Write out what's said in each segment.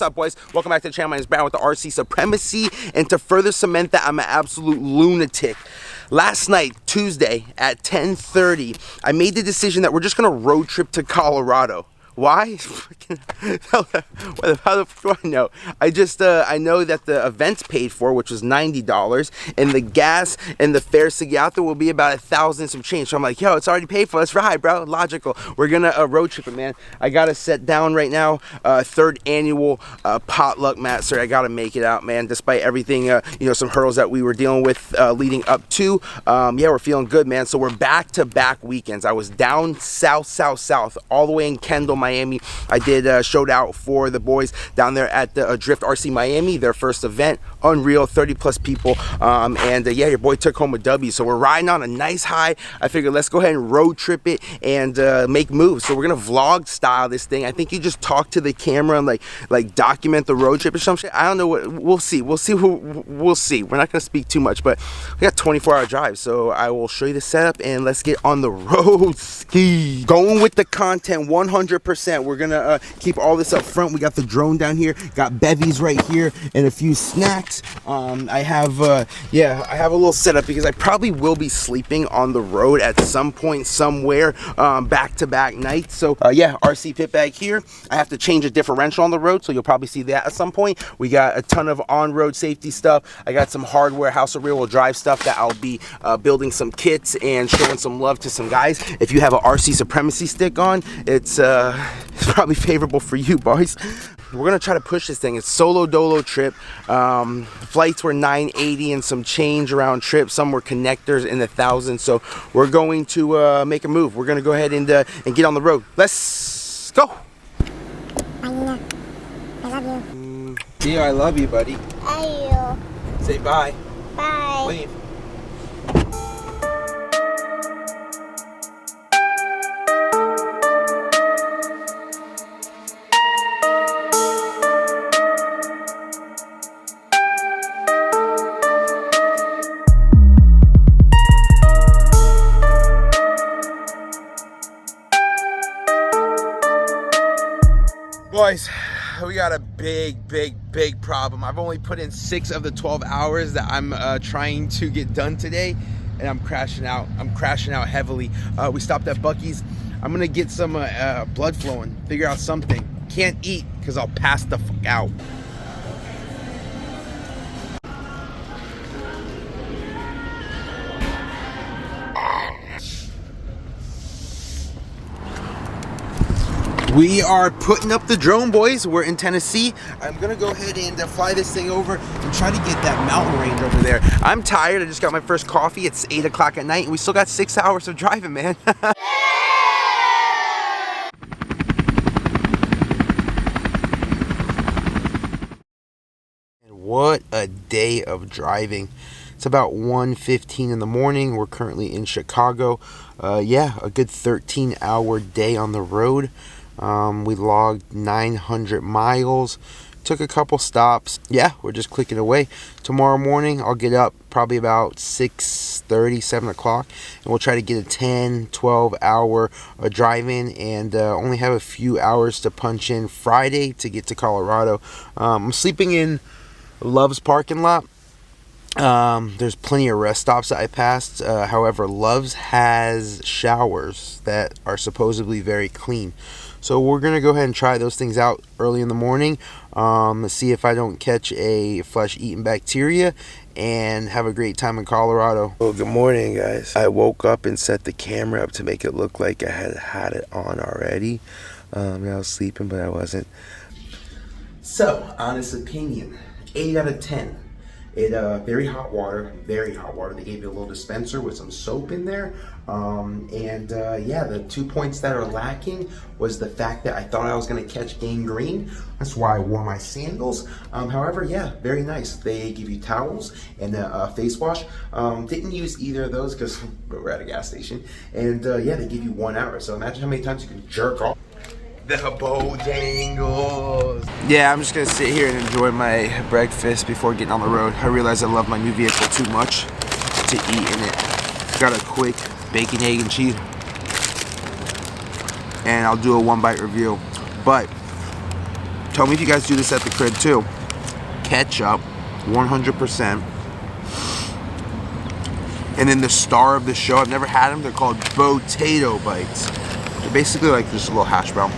What's up, boys? Welcome back to the channel. My name is Brad with the RC Supremacy, and to further cement that I'm an absolute lunatic, last night, Tuesday at 10:30, I made the decision that we're just gonna road trip to Colorado. Why? How the fuck do I know? I know that the event's paid for, which was $90, and the gas and the fares to get out there will be about 1,000 some change. So I'm like, yo, it's already paid for. Let's ride, bro. Logical. We're gonna road trip it, man. I gotta set down right now. Third annual potluck master. I gotta make it out, man. Despite everything, some hurdles that we were dealing with leading up to. Yeah, we're feeling good, man. So we're back-to-back weekends. I was down south, all the way in Kendall, Miami. I did a showed out for the boys down there at the Drift RC Miami, their first event. Unreal, 30 plus people, yeah, your boy took home a W. So we're riding on a nice high. I figured let's go ahead and road trip it and make moves. So we're gonna vlog style this thing. I think you just talk to the camera and like document the road trip or some shit. I don't know what, we'll see. We'll see. We're not gonna speak too much, but we got 24-hour drive, so I will show you the setup and let's get on the road ski. Going with the content 100%. We're gonna keep all this up front. We got the drone down here, got bevies right here, and a few snacks. I have a little setup because I probably will be sleeping on the road at some point somewhere, back-to-back nights. So yeah, RC pit bag here. I have to change a differential on the road, so you'll probably see that at some point. We got a ton of on-road safety stuff. I got some hardware, House of Rear-Wheel Drive stuff that I'll be building some kits and showing some love to some guys. If you have an RC Supremacy stick on, it's probably favorable for you, boys. We're gonna try to push this thing. It's solo dolo trip. Flights were $980 and some change around trip. Some were connectors in the thousands. So we're going to make a move. We're gonna go ahead and get on the road. Let's go. I love you. Yeah, I love you, buddy. I Say bye. Bye. Leave. Boys, we got a big problem. I've only put in 6 of the 12 hours that I'm trying to get done today, and I'm crashing out. I'm crashing out heavily. We stopped at Buc-ee's. I'm gonna get some blood flowing, figure out something. Can't eat because I'll pass the fuck out. We are putting up the drone, boys. We're in Tennessee. I'm gonna go ahead and fly this thing over and try to get that mountain range over there. I'm tired. I just got my first coffee. It's 8 o'clock at night and we still got 6 hours of driving, man. What a day of driving. It's about 1:15 in the morning. We're currently in Chicago. Yeah, a good 13-hour day on the road. We logged 900 miles, took a couple stops. Yeah, we're just clicking away. Tomorrow morning, I'll get up probably about 6:30, 7 o'clock, and we'll try to get a 10, 12-hour driving and only have a few hours to punch in Friday to get to Colorado. I'm sleeping in Love's parking lot. There's plenty of rest stops that I passed. However, Love's has showers that are supposedly very clean. So we're going to go ahead and try those things out early in the morning. See if I don't catch a flesh-eating bacteria and have a great time in Colorado. Well, good morning, guys. I woke up and set the camera up to make it look like I had it on already. I was sleeping, but I wasn't. So, honest opinion, 8 out of 10. It very hot water. They gave you a little dispenser with some soap in there, yeah, the 2 points that are lacking was the fact that I thought I was going to catch gangrene. That's why I wore my sandals. However, yeah, very nice. They give you towels and a face wash. Didn't use either of those because we're at a gas station, and yeah, they give you 1 hour. So imagine how many times you can jerk off. The Bojangles. Yeah, I'm just gonna sit here and enjoy my breakfast before getting on the road. I realize I love my new vehicle too much to eat in it. Got a quick bacon, egg, and cheese, and I'll do a 1-bite review. But Tell me if you guys do this at the crib too. Ketchup, 100%. And then the star of the show, I've never had them. They're called Potato Bites. They're basically like just a little hash brown.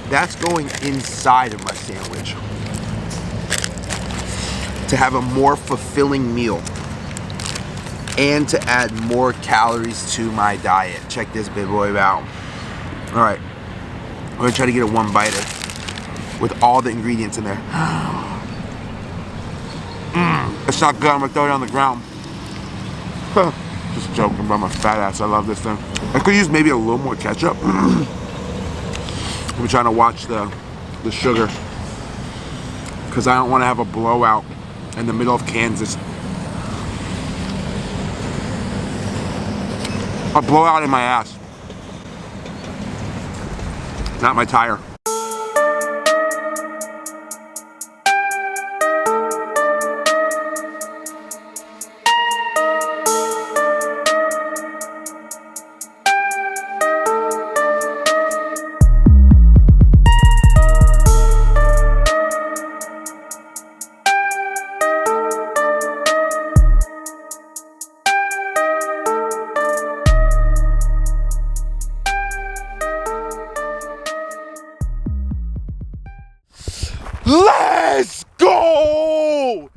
That's going inside of my sandwich to have a more fulfilling meal and to add more calories to my diet. Check this big boy out. All right, I'm gonna try to get a one biter with all the ingredients in there. It's not good. I'm gonna throw it on the ground. Just joking about my fat ass. I love this thing. I could use maybe a little more ketchup. I'm trying to watch the sugar because I don't want to have a blowout in the middle of Kansas. A blowout in my ass. Not my tire. Let's go!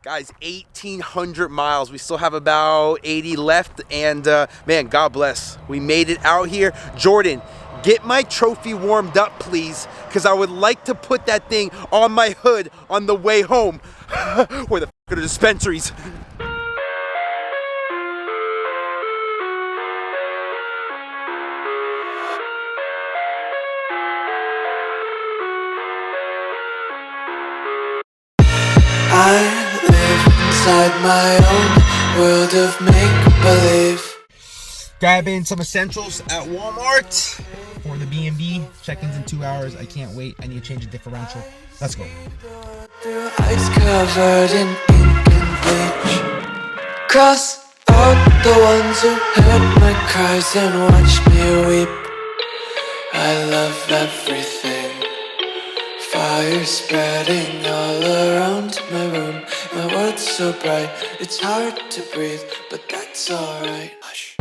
Guys, 1,800 miles. We still have about 80 left. And man, God bless. We made it out here. Jordan, get my trophy warmed up, please. Because I would like to put that thing on my hood on the way home. Where the f*** are the dispensaries? I live inside my own world of make-believe. Grabbing some essentials at Walmart for the B&B. Check-in's in 2 hours. I can't wait. I need to change a differential. Let's go. Through ice covered in ink and bleach. Cross out the ones who heard my cries and watched me weep. I love everything. Fire spreading all around my room. My world's so bright, it's hard to breathe, but that's alright. Hush.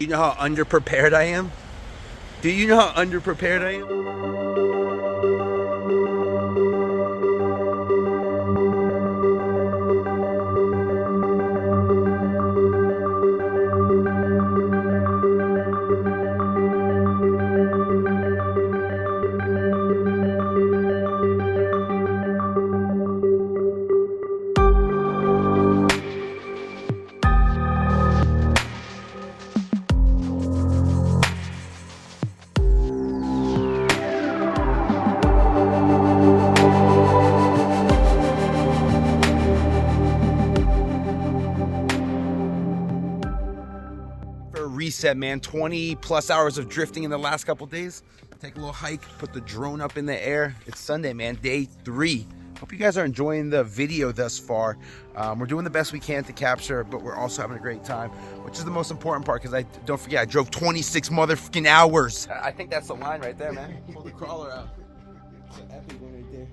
You know how underprepared I am? Do you know how underprepared I am? Reset, man. 20 plus hours of drifting in the last couple days. Take a little hike, put the drone up in the air. It's Sunday, man, day 3. Hope you guys are enjoying the video thus far. We're doing the best we can to capture, but we're also having a great time, which is the most important part, because don't forget, I drove 26 motherfucking hours. I think that's the line right there, man. Pull the crawler out. It's an epic one right there.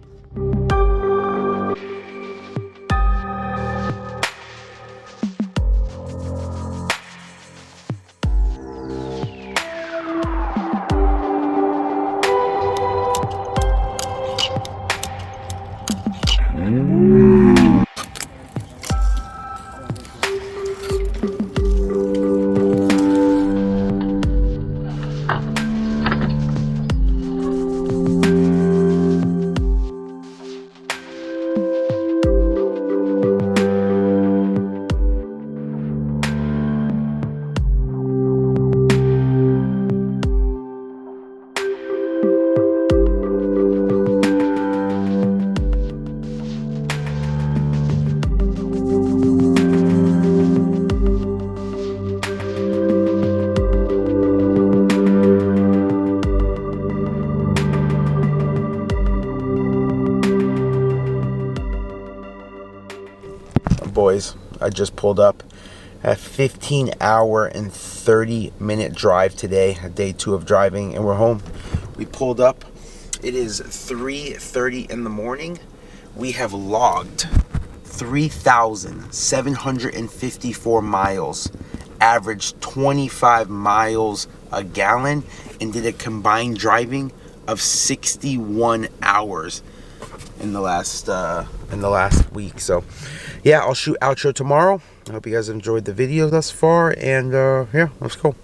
Boys, I just pulled up a 15-hour and 30-minute drive today, day 2 of driving, and we're home. We pulled up. It is 3:30 in the morning. We have logged 3,754 miles, averaged 25 miles a gallon, and did a combined driving of 61 hours in the last week. So yeah, I'll shoot outro tomorrow. I hope you guys enjoyed the video thus far, and yeah, let's go.